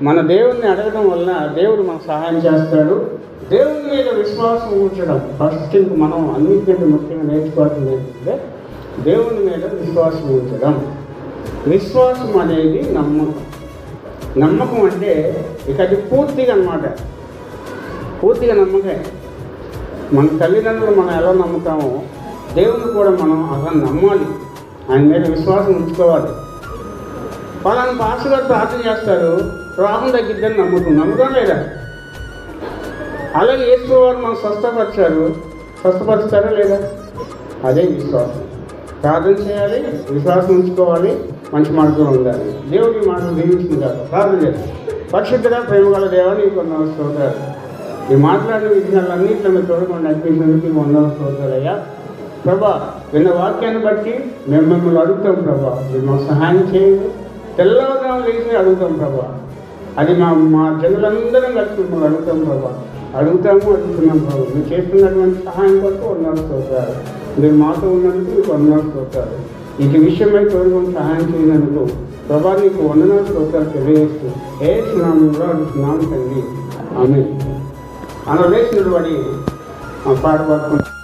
మన దేవుణ్ణి అడగడం వల్ల దేవుడు మనకు సహాయం చేస్తాడు. దేవుని మీద విశ్వాసం ఉంచడం ఫస్ట్ మనం అన్నింటికంటే ముఖ్యంగా నేర్చుకోవాల్సింది ఏంటంటే దేవుని మీద విశ్వాసం ఉంచడం. విశ్వాసం అనేది నమ్మకం అంటే ఇక అది పూర్తిగా అన్నమాట, పూర్తిగా నమ్మకమే. మన తల్లిదండ్రులు మనం ఎలా నమ్ముతామో దేవుని కూడా మనం అలా నమ్మాలి, ఆయన మీద విశ్వాసం ఉంచుకోవాలి. వాళ్ళని పాస్టర్ ప్రార్థన చేస్తారు, రోగం తగ్గిద్దని నమ్ముతాం లేదా? అలాగే యేసువారు మనం స్వస్థపరుస్తారా లేదా? అదే విశ్వాసం. ప్రార్థన చేయాలి, విశ్వాసం ఉంచుకోవాలి, మంచి మార్గంలో ఉండాలి. దేవుడి మాటలు దీవించింది కాదు. ప్రార్థన చేయాలి. పరిశుద్ధంగా ప్రేమగల దేవా నీకు వందనాలు స్తోత్రాలు. ఈ మాట్లాడిన విషయాలన్నింటిలో మీరు తోడుకొని నడిపించినందుకు వందనాలు స్తోత్రాలయ్యా. ప్రభా, విన్న వాక్యాన్ని బట్టి మేము మిమ్మల్ని అడుగుతాం ప్రభా, మీరు మాకు సహాయం చేయండి. తెల్లవారుజామున లేచి అడుగుతాం ప్రభా, అది మా జనులందరం కలిసి మిమ్మల్ని అడుగుతాం ప్రభా, అడుగుతున్నాం ప్రభు. మీరు చేస్తున్నటువంటి సహాయం కొరకు వందనాలు స్తోత్రాలు. మీరు మాతో ఉన్నందుకు మీకు వందనాలు స్తోత్రాలు. ఈ విషయమై తోడుకొని సహాయం చేయనందుకు ప్రభా నీకు వందనాలు స్తోత్రాలు తెలియజేస్తూ యేసు నామములో అడుగుతున్నాము తండ్రి, ఆమేన్. అలా లేచినటువంటి పాట పాడుకుంటాం.